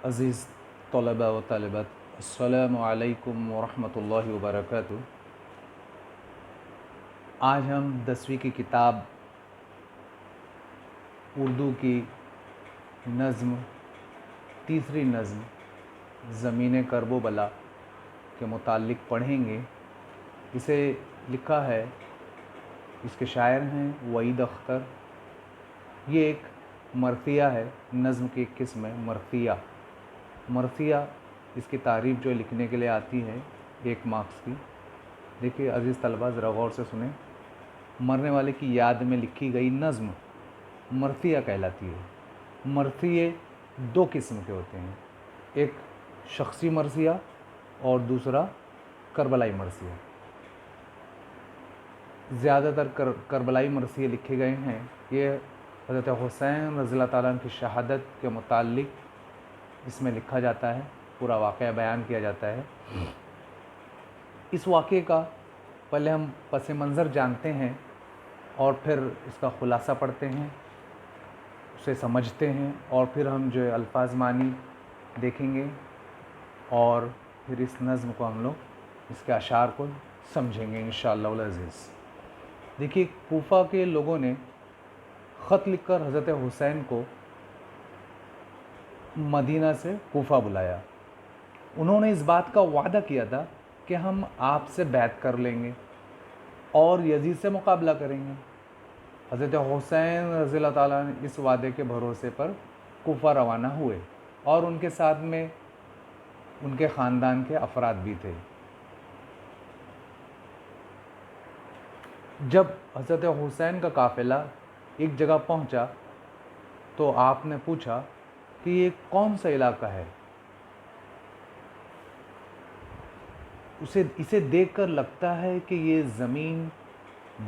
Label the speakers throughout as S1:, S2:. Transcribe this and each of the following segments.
S1: عزیز طلباء و طالبات، السلام علیکم ورحمۃ اللہ وبرکاتہ۔ آج ہم 10ویں کی کتاب اردو کی نظم، تیسری نظم زمین کرب و بلا کے متعلق پڑھیں گے۔ اسے لکھا ہے، اس کے شاعر ہیں وحید اختر۔ یہ ایک مرثیہ ہے، نظم کی ایک قسم ہے مرثیہ۔ مرثیہ اس کی تعریف جو لکھنے کے لیے آتی ہے 1 مارکس کی۔ دیکھیے عزیز طلباء، ذرا غور سے سنیں۔ مرنے والے کی یاد میں لکھی گئی نظم مرثیہ کہلاتی ہے۔ مرثیے 2 قسم کے ہوتے ہیں، ایک شخصی مرثیہ اور دوسرا کربلائی مرثیہ۔ زیادہ تر کربلائی مرثیے لکھے گئے ہیں۔ یہ حضرت حسین رضی اللہ تعالیٰ عنہ کی شہادت کے متعلق اس میں لکھا جاتا ہے، پورا واقعہ بیان کیا جاتا ہے۔ اس واقعے کا پہلے ہم پس منظر جانتے ہیں اور پھر اس کا خلاصہ پڑھتے ہیں، اسے سمجھتے ہیں، اور پھر ہم جو الفاظ معنی دیکھیں گے اور پھر اس نظم کو ہم لوگ اس کے اشعار کو سمجھیں گے انشاءاللہ العزیز۔ دیکھیے، کوفہ کے لوگوں نے خط لکھ کر حضرت حسین کو مدینہ سے کوفہ بلایا۔ انہوں نے اس بات کا وعدہ کیا تھا کہ ہم آپ سے بیعت کر لیں گے اور یزید سے مقابلہ کریں گے۔ حضرت حسین رضی اللہ تعالیٰ نے اس وعدے کے بھروسے پر کوفہ روانہ ہوئے، اور ان کے ساتھ میں ان کے خاندان کے افراد بھی تھے۔ جب حضرت حسین کا قافلہ ایک جگہ پہنچا تو آپ نے پوچھا کہ یہ کون سا علاقہ ہے؟ اسے دیکھ کر لگتا ہے کہ یہ زمین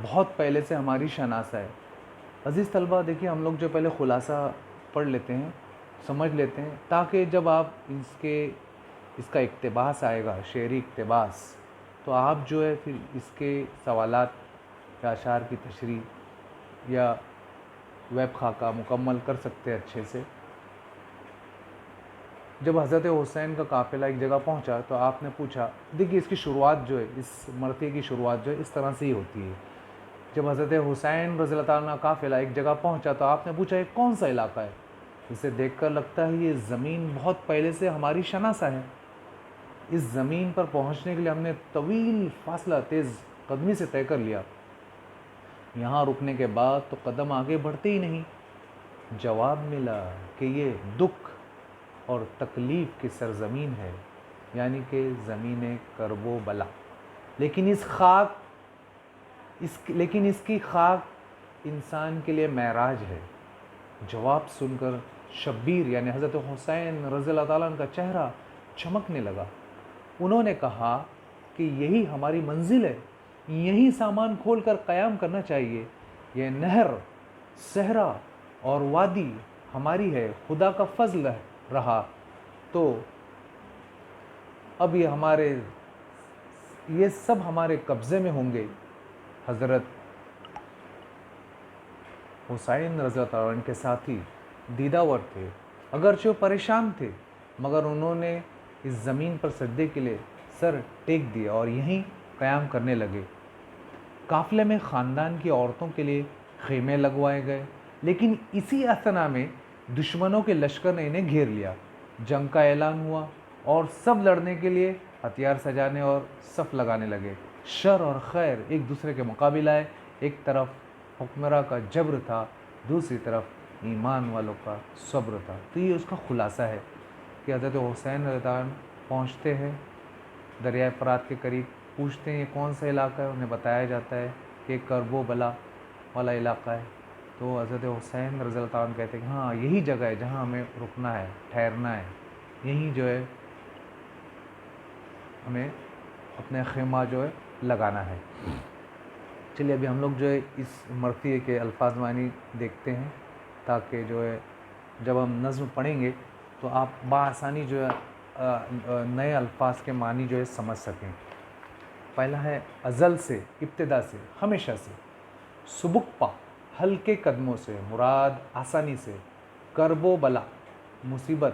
S1: بہت پہلے سے ہماری شناسہ ہے۔ عزیز طلبہ، دیکھیے، ہم لوگ جو پہلے خلاصہ پڑھ لیتے ہیں، سمجھ لیتے ہیں، تاکہ جب آپ اس کا اقتباس آئے گا، شعری اقتباس، تو آپ جو ہے پھر اس کے سوالات یا اشعار کی تشریح یا ویب خاکہ مکمل کر سکتے ہیں اچھے سے۔ جب حضرت حسین کا قافلہ ایک جگہ پہنچا تو آپ نے پوچھا، دیکھیے اس کی شروعات جو ہے، اس مرثیے کی شروعات جو ہے اس طرح سے ہی ہوتی ہے۔ جب حضرت حسین رضی اللہ تعالیٰ کا قافلہ ایک جگہ پہنچا تو آپ نے پوچھا یہ کون سا علاقہ ہے؟ اسے دیکھ کر لگتا ہے یہ زمین بہت پہلے سے ہماری شناسہ ہے۔ اس زمین پر پہنچنے کے لیے ہم نے طویل فاصلہ تیز قدمی سے طے کر لیا، یہاں رکنے کے بعد تو قدم آگے بڑھتے ہی نہیں۔ جواب ملا کہ یہ دکھ اور تکلیف کی سرزمین ہے، یعنی کہ زمین کرب و بلا، لیکن اس کی خاک انسان کے لیے معراج ہے۔ جواب سن کر شبیر یعنی حضرت حسین رضی اللہ تعالیٰ عنہ کا چہرہ چمکنے لگا۔ انہوں نے کہا کہ یہی ہماری منزل ہے، یہی سامان کھول کر قیام کرنا چاہیے۔ یہ نہر، صحرا اور وادی ہماری ہے، خدا کا فضل رہا تو اب یہ سب ہمارے قبضے میں ہوں گے۔ حضرت حسین رضی اللہ عنہ کے ساتھی دیداور تھے، اگرچہ وہ پریشان تھے، مگر انہوں نے اس زمین پر سجدے کے لیے سر ٹیک دیا اور یہیں قیام کرنے لگے۔ قافلے میں خاندان کی عورتوں کے لیے خیمے لگوائے گئے، لیکن اسی اثنا میں دشمنوں کے لشکر نے انہیں گھیر لیا۔ جنگ کا اعلان ہوا اور سب لڑنے کے لیے ہتھیار سجانے اور صف لگانے لگے۔ شر اور خیر ایک دوسرے کے مقابل آئے۔ ایک طرف حکمراں کا جبر تھا، دوسری طرف ایمان والوں کا صبر تھا۔ تو یہ اس کا خلاصہ ہے کہ حضرت حسین رضی اللہ عنہ پہنچتے ہیں دریائے فرات کے قریب، پوچھتے ہیں یہ کون سا علاقہ ہے، انہیں بتایا جاتا ہے کہ کرب و بلا والا علاقہ ہے۔ تو حضرت حسین رضی اللہ عنہ کہتے ہیں کہ ہاں یہی جگہ ہے جہاں ہمیں رکنا ہے، ٹھہرنا ہے، یہیں جو ہے ہمیں اپنے خیمہ جو ہے لگانا ہے۔ چلیے ابھی ہم لوگ جو ہے اس مرثیے کے الفاظ معنی دیکھتے ہیں، تاکہ جو ہے جب ہم نظم پڑھیں گے تو آپ بآسانی جو ہے نئے الفاظ کے معنی جو ہے سمجھ سکیں۔ پہلا ہے ازل سے، ابتدا سے، ہمیشہ سے۔ سبک پا، ہلکے قدموں سے، مراد آسانی سے۔ کرب و بلا، مصیبت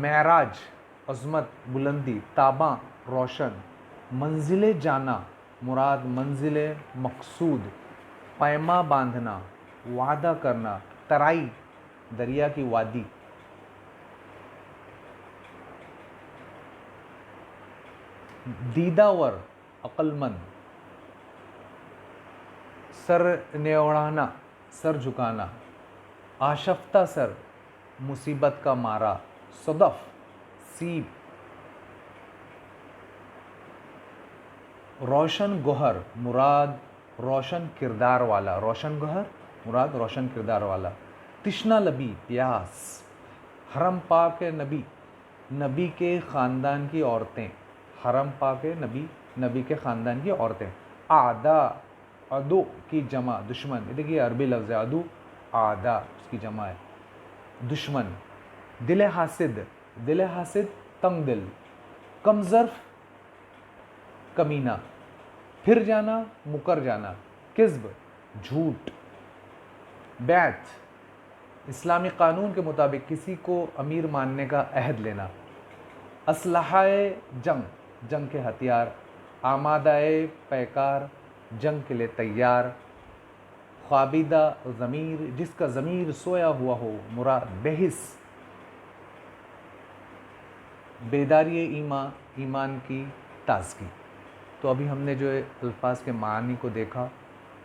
S1: معراج عظمت بلندی، تاباں روشن، منزل جانا مراد منزل مقصود، پیما باندھنا وعدہ کرنا، ترائی دریا کی وادی، دیداور عقل مند، سر نیوڑانا سر جھکانا، آشفتہ سر مصیبت کا مارا، صدف سیب، روشن گوہر مراد روشن کردار والا، روشن گوہر مراد روشن کردار والا، تشنا لبی پیاس، حرم پاک نبی نبی کے خاندان کی عورتیں، حرم پاک نبی نبی کے خاندان کی عورتیں، اعدا عدو کی جمع دشمن، یہ دیکھیے عربی لفظ ہے عدو، اعدا اس کی جمع ہے دشمن، دل حاسد، دل حاسد تنگ دل، کم ظرف کمینہ، پھر جانا مکر جانا، کذب جھوٹ، بیعت اسلامی قانون کے مطابق کسی کو امیر ماننے کا عہد لینا، اسلحہ جنگ جنگ کے ہتھیار، آمادہ پیکار جنگ کے لیے تیار، خوابیدہ ضمیر جس کا ضمیر سویا ہوا ہو مراد بحث، بیداری ایمان کی تازگی۔ تو ابھی ہم نے جو ہے الفاظ کے معانی کو دیکھا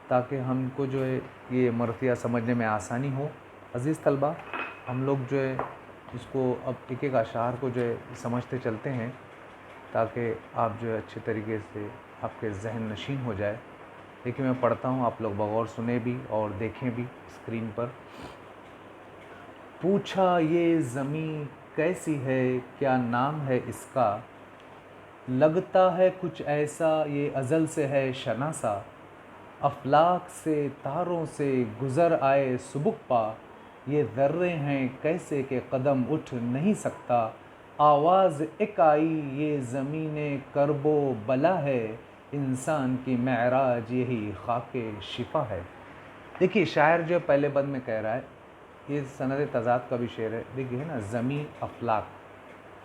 S1: تاکہ ہم کو جو ہے یہ مرثیہ سمجھنے میں آسانی ہو۔ عزیز طلبہ، ہم لوگ جو ہے اس کو اب ایک ایک اشعار کو جو ہے سمجھتے چلتے ہیں تاکہ آپ جو ہے اچھے طریقے سے آپ کے ذہن نشین ہو جائے۔ لیکن میں پڑھتا ہوں، آپ لوگ بغور سنیں بھی اور دیکھیں بھی اسکرین پر۔ پوچھا یہ زمین کیسی ہے، کیا نام ہے اس کا، لگتا ہے کچھ ایسا یہ ازل سے ہے شناسا، افلاک سے تاروں سے گزر آئے سبک پا، یہ ذرے ہیں کیسے کہ قدم اٹھ نہیں سکتا، آواز ایک آئی یہ زمین کرب و بلا ہے، انسان کی معراج یہی خاک شفا ہے۔ دیکھیے شاعر جو پہلے بند میں کہہ رہا ہے، یہ سند تضاد کا بھی شعر ہے۔ دیکھیے نا، زمین افلاک،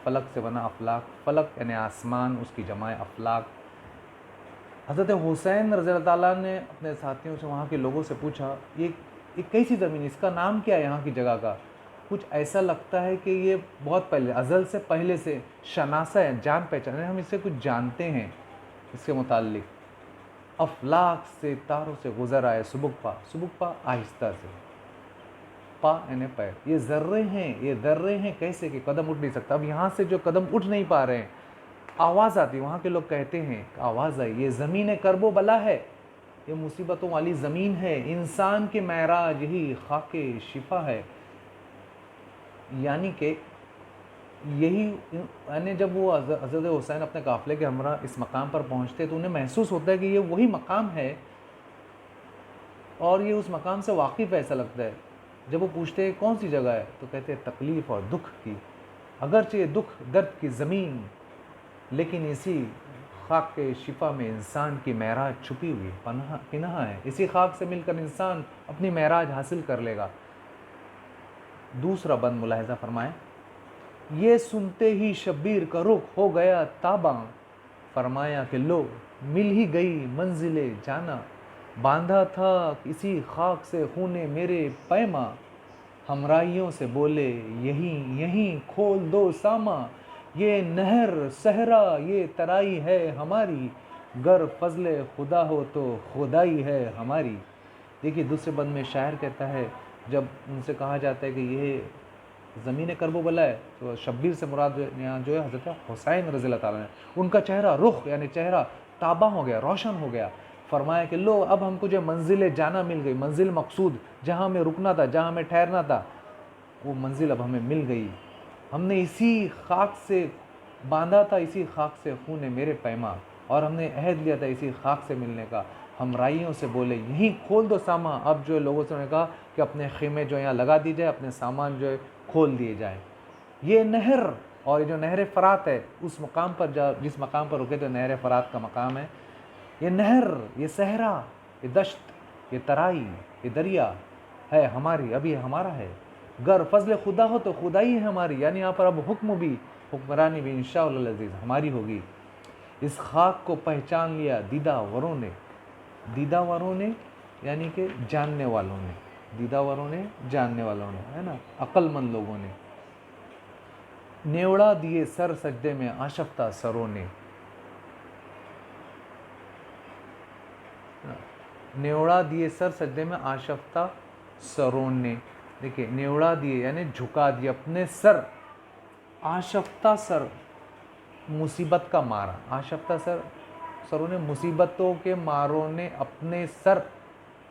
S1: فلک سے بنا افلاک، فلک یعنی آسمان، اس کی جمع ہے افلاک۔ حضرت حسین رضی اللہ تعالیٰ نے اپنے ساتھیوں سے، وہاں کے لوگوں سے پوچھا یہ کیسی زمین، اس کا نام کیا ہے یہاں کی جگہ کا؟ کچھ ایسا لگتا ہے کہ یہ بہت پہلے، ازل سے پہلے سے شناسا ہے، جان پہچان ہے، ہم اس سے کچھ جانتے ہیں اس کے متعلق۔ افلاک سے تاروں سے گزر آئے سبک پا، سبک پا آہستہ سے، پا یعنی پیر، یہ ذرے ہیں، یہ ذرے ہیں کیسے کہ قدم اٹھ نہیں سکتا۔ اب یہاں سے جو قدم اٹھ نہیں پا رہے ہیں، آواز آتی، وہاں کے لوگ کہتے ہیں، آواز آئی، یہ زمین کرب و بلا ہے، یہ مصیبتوں والی زمین ہے، انسان کے معراج یہی خاک شفا ہے۔ یعنی کہ یہی، یعنی جب وہ حضرت حسین اپنے قافلے کے ہمراہ اس مقام پر پہنچتے تو انہیں محسوس ہوتا ہے کہ یہ وہی مقام ہے اور یہ اس مقام سے واقف ایسا لگتا ہے۔ جب وہ پوچھتے ہیں کون سی جگہ ہے تو کہتے ہیں تکلیف اور دکھ کی، اگرچہ یہ دکھ درد کی زمین، لیکن اسی خاک کے شفا میں انسان کی معراج چھپی ہوئی پناہ ہے، اسی خاک سے مل کر انسان اپنی معراج حاصل کر لے گا۔ دوسرا بند ملاحظہ فرمائیں، یہ سنتے ہی شبیر کا رخ ہو گیا تاباں، فرمایا کہ لو مل ہی گئی منزل جانا، باندھا تھا اسی خاک سے خون میرے پیما، ہمراہیوں سے بولے یہیں یہیں کھول دو ساما، یہ نہر صحرا یہ ترائی ہے ہماری، گر فضل خدا ہو تو خدائی ہے ہماری۔ دیکھیے دوسرے بند میں شاعر کہتا ہے، جب ان سے کہا جاتا ہے کہ یہ زمین کرب و بلا ہے تو شبیر سے مراد یہاں جو ہے حضرت حسین رضی اللہ تعالیٰ نے، ان کا چہرہ رخ یعنی چہرہ تاباں ہو گیا، روشن ہو گیا۔ فرمایا کہ لو اب ہم کو جو منزل جانا مل گئی، منزل مقصود جہاں ہمیں رکنا تھا، جہاں ہمیں ٹھہرنا تھا، وہ منزل اب ہمیں مل گئی۔ ہم نے اسی خاک سے باندھا تھا، اسی خاک سے خون میرے پیما، اور ہم نے عہد لیا تھا اسی خاک سے ملنے کا۔ ہمراہیوں سے بولے یہیں کھول دو ساما، اب جو لوگوں سے نے کہا کہ اپنے خیمے جو یہاں لگا دی جائے، اپنے سامان جو ہے کھول دیے جائیں۔ یہ نہر، اور یہ جو نہر فرات ہے، اس مقام پر جس مقام پر رکے تو نہر فرات کا مقام ہے، یہ نہر، یہ صحرا، یہ دشت، یہ ترائی، یہ دریا ہے ہماری، اب یہ ہمارا ہے۔ گر فضل خدا ہو تو خدا ہی ہے ہماری، یعنی یہاں پر اب حکم بھی، حکمرانی بھی انشاءاللہ العزیز ہماری ہوگی۔ اس خاک کو پہچان لیا دیدہ وروں نے، دیدہ وروں نے یعنی کہ جاننے والوں نے، دیدہ وروں نے جاننے والوں نے، ہے نا، عقل مند لوگوں نے۔ نیوڑا دیے سر سجدے میں آشفتہ سروں نے، نیوڑا دیے سر سجدے میں آشفتہ سروں نے، دیکھیں نیوڑا دیے یعنی جھکا دیے اپنے سر، آشفتہ سر مصیبت کا مارا، آشفتہ سروں نے مصیبتوں کے ماروں نے اپنے سر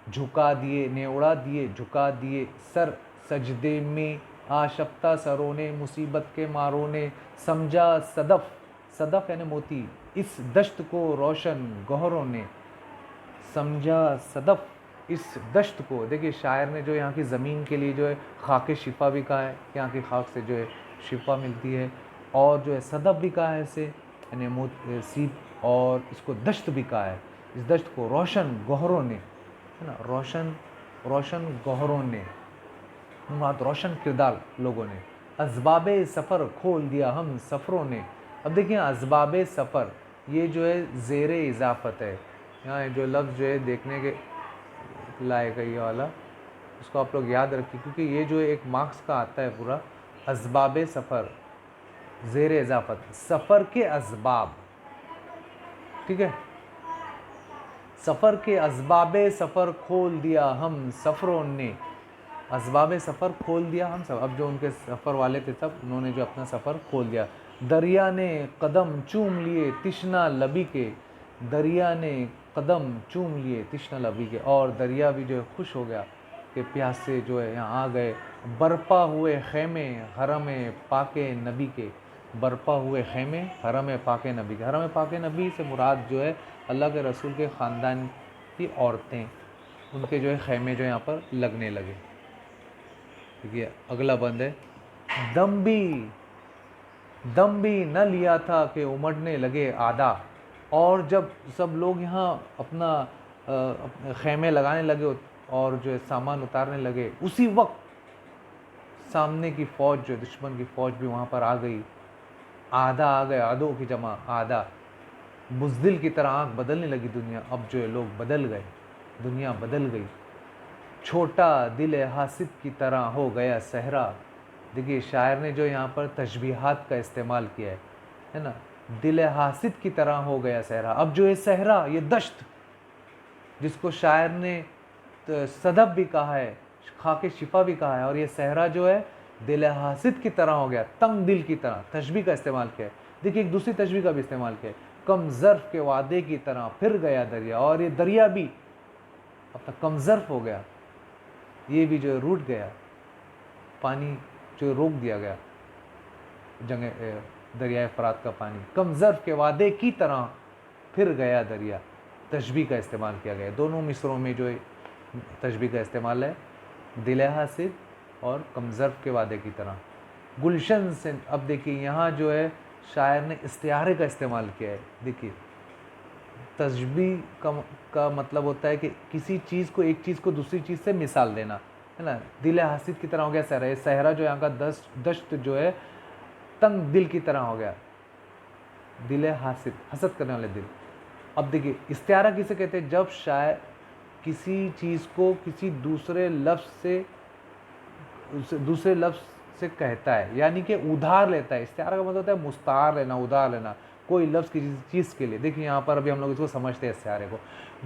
S1: جھکا دیے، نیوڑا دیے جھکا دیے سر سجدے میں آشفتہ سروں نے مصیبت کے ماروں نے، سمجھا صدف، صدف یعنی موتی، اس دشت کو روشن گہروں نے، سمجھا صدف اس دشت کو، دیکھیے شاعر نے جو یہاں کی زمین کے لیے جو ہے خاک شفا بھی کہا ہے، یہاں کی خاک سے جو ہے شفا ملتی ہے، اور جو ہے صدف بھی کہا ہے اسے یعنی سیپ، اور اس کو دشت بھی کہا ہے، اس دشت کو روشن گہروں نے، ہے نا، روشن گہروں نے، مراد روشن کردار لوگوں نے، اسباب سفر کھول دیا ہم سفروں نے۔ اب دیکھیں اسباب سفر یہ جو ہے زیر اضافت ہے، یہاں جو لفظ جو ہے دیکھنے کے لائق ہے یہ والا، اس کو آپ لوگ یاد رکھیے، کیونکہ یہ جو ایک مارکس کا آتا ہے پورا، اسباب سفر زیر اضافت، سفر کے اسباب، ٹھیک ہے، سفر کے اسباب سفر کھول دیا ہم سفروں نے، اسباب سفر کھول دیا ہم سب، اب جو ان کے سفر والے تھے سب انہوں نے جو اپنا سفر کھول دیا۔ دریا نے قدم چوم لیے تشنا لبی کے، دریا نے قدم چوم لیے تشنا لبی کے، اور دریا بھی جو ہے خوش ہو گیا کہ پیاسے جو ہے یہاں آ گئے۔ برپا ہوئے خیمے حرم پاک نبی کے، برپا ہوئے خیمے حرم پاک نبی کے، حرم پاک نبی سے مراد جو ہے اللہ کے رسول کے خاندان کی عورتیں، ان کے جو ہے خیمے جو یہاں پر لگنے لگے۔ دیکھیے اگلا بند ہے، دم بھی نہ لیا تھا کہ امڑنے لگے آدھا، اور جب سب لوگ یہاں اپنا خیمے لگانے لگے اور جو ہے سامان اتارنے لگے، اسی وقت سامنے کی فوج جو دشمن کی فوج بھی وہاں پر آ گئی، آدھا آ گئے، آدھوں کی جمع آدھا، بزدل کی طرح آنکھ بدلنے لگی دنیا، اب جو ہے لوگ بدل گئے، دنیا بدل گئی، چھوٹا دل حاسد کی طرح ہو گیا صحرا۔ دیکھیے شاعر نے جو یہاں پر تشبیہات کا استعمال کیا ہے نا، دل حاسد کی طرح ہو گیا صحرا، اب جو ہے صحرا یہ دشت جس کو شاعر نے صدف بھی کہا ہے، خاک شفا بھی کہا ہے، اور یہ صحرا جو ہے دل حاسد کی طرح ہو گیا، تنگ دل کی طرح، تشبیہ کا استعمال کیا ہے۔ دیکھیے ایک دوسری تشبیہ کا بھی استعمال کیا ہے، کم ظرف کے وعدے کی طرح پھر گیا دریا، اور یہ دریا بھی اپنا کم ظرف ہو گیا، یہ بھی جو ہے روٹ گیا، پانی جو روک دیا گیا، دریائے فرات کا پانی، کم ظرف کے وعدے کی طرح پھر گیا دریا، تشبیہ کا استعمال کیا گیا، دونوں مصروں میں جو ہے تشبیہ کا استعمال ہے، دل حاسد اور کم ظرف کے وعدے کی طرح۔ گلشن سے، اب دیکھیے یہاں جو ہے شاعر نے استعارے کا استعمال کیا ہے، دیکھیے تشبیہ کا مطلب ہوتا ہے کہ کسی چیز کو، ایک چیز کو دوسری چیز سے مثال دینا، ہے نا، دل حاسد کی طرح ہو گیا صحرا، یہ صحرا جو یہاں کا دشت جو ہے تنگ دل کی طرح ہو گیا، دل حسد کرنے والے دل۔ اب دیکھیے استعارہ کسے کہتے ہیں، جب شاعر کسی چیز کو کسی دوسرے لفظ سے کہتا ہے، یعنی کہ ادھار لیتا ہے، استعارہ کا مطلب ہوتا ہے مستعار لینا، ادھار لینا کوئی لفظ کسی چیز کے لیے۔ دیکھیے یہاں پر ابھی ہم لوگ اس کو سمجھتے ہیں استعارے کو،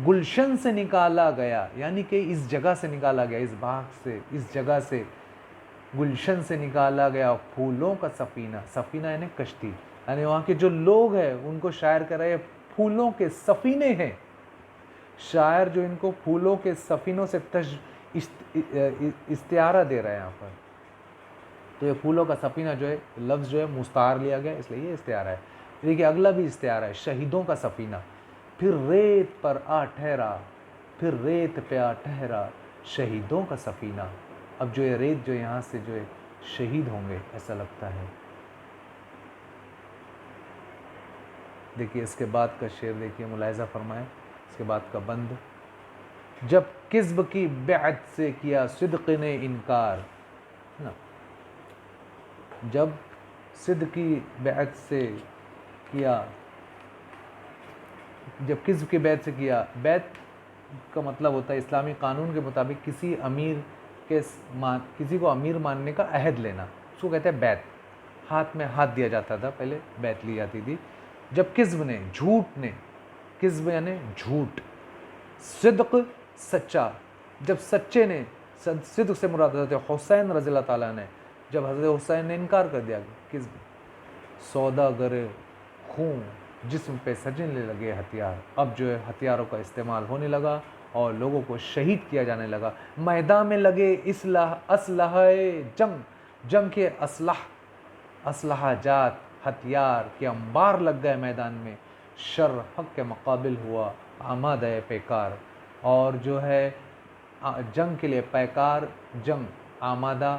S1: گلشن سے نکالا گیا یعنی کہ اس جگہ سے نکالا گیا، اس باغ سے، اس جگہ سے، گلشن سے نکالا گیا پھولوں کا سفینہ، سفینہ یعنی کشتی، یعنی وہاں کے جو لوگ ہیں ان کو شاعر کہہ رہے ہیں پھولوں کے سفینے ہیں، شاعر جو ان کو پھولوں کے سفینوں سے استعارہ دے رہا ہے یہاں پر، تو یہ پھولوں کا سفینہ جو ہے لفظ جو ہے مستعار لیا گیا، اس لیے یہ استعارہ ہے۔ دیکھیے اگلا بھی استعارہ ہے، شہیدوں کا سفینہ، پھر ریت پر آ ٹھہرا، پھر ریت پہ آ ٹھہرا شہیدوں کا سفینہ، اب جو یہ ریت جو یہاں سے جو ہے شہید ہوں گے ایسا لگتا ہے۔ دیکھیے اس کے بعد کا شعر دیکھیے، ملاحظہ فرمائیں اس کے بعد کا بند، جب کذب کی بیعت سے کیا صدق نے انکار، نا، جب صدق کی بیعت سے کیا، جب کذب کی بیعت سے کیا، بیعت کا مطلب ہوتا ہے اسلامی قانون کے مطابق کسی کو امیر ماننے کا عہد لینا، اس کو کہتے ہیں بیعت. ہاتھ میں ہاتھ دیا جاتا تھا پہلے، بیعت لی جاتی تھی. جب کذب نے، جھوٹ نے، کذب یعنی جھوٹ، صدق سچا، جب سچے نے، صدق سے مراد حضرت حسین رضی اللہ تعالیٰ نے، جب حضرت حسین نے انکار کر دیا کذب، سوداگر خون جسم پہ سجنے لگے ہتھیار. اب جو ہے ہتھیاروں کا استعمال ہونے لگا اور لوگوں کو شہید کیا جانے لگا. میدان میں لگے اسلحہ جنگ کے اسلحہ جات ہتھیار کے انبار لگ گئے میدان میں. شر حق کے مقابل ہوا آمادہ پیکار، اور جو ہے جنگ کے لیے پیکار، جنگ آمادہ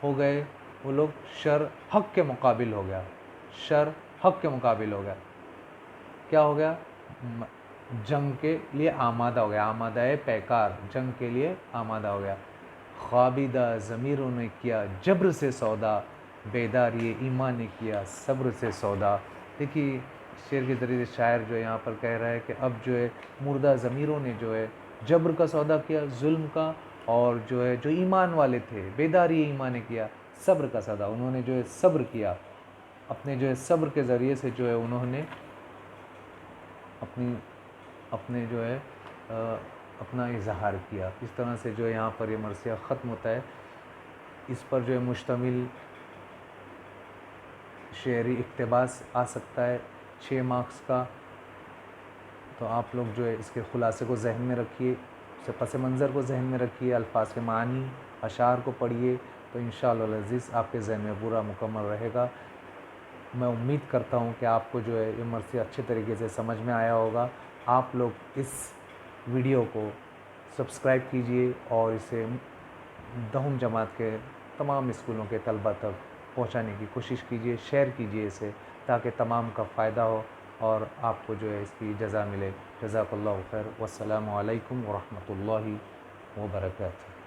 S1: ہو گئے وہ لوگ. شر حق کے مقابل ہو گیا، شر حق کے مقابل ہو گیا. کیا ہو گیا؟ جنگ کے لیے آمادہ ہو گیا، آمادہ پیکار، جنگ کے لیے آمادہ ہو گیا. خوابیدہ ضمیروں نے کیا جبر سے سودا، بیداری ایمان نے کیا صبر سے سودا. دیکھیے شعر کے ذریعے شاعر جو یہاں پر کہہ رہا ہے کہ اب جو ہے مردہ ضمیروں نے جو ہے جبر کا سودا کیا، ظلم کا، اور جو ہے جو ایمان والے تھے بیداری ایمان نے کیا صبر کا سودا. انہوں نے جو ہے صبر کیا، اپنے جو ہے صبر کے ذریعے سے جو ہے انہوں نے اپنے جو ہے اپنا اظہار کیا. اس طرح سے جو ہے یہاں پر یہ مرثیہ ختم ہوتا ہے. اس پر جو ہے مشتمل شعری اقتباس آ سکتا ہے 6 مارکس کا. تو آپ لوگ جو ہے اس کے خلاصے کو ذہن میں رکھیے، اسے پس منظر کو ذہن میں رکھیے، الفاظ کے معنی، اشعار کو پڑھیے، تو انشاءاللہ العزیز آپ کے ذہن میں پورا مکمل رہے گا. میں امید کرتا ہوں کہ آپ کو جو ہے یہ مرثیہ اچھے طریقے سے سمجھ میں آیا ہوگا. آپ لوگ اس ویڈیو کو سبسکرائب کیجئے اور اسے 10ویں جماعت کے تمام اسکولوں کے طلبہ تک پہنچانے کی کوشش کیجئے، شیئر کیجئے اسے، تاکہ تمام کا فائدہ ہو اور آپ کو جو ہے اس کی جزا ملے. جزاک اللہ خیر، والسلام علیکم ورحمۃ اللہ وبرکاتہ.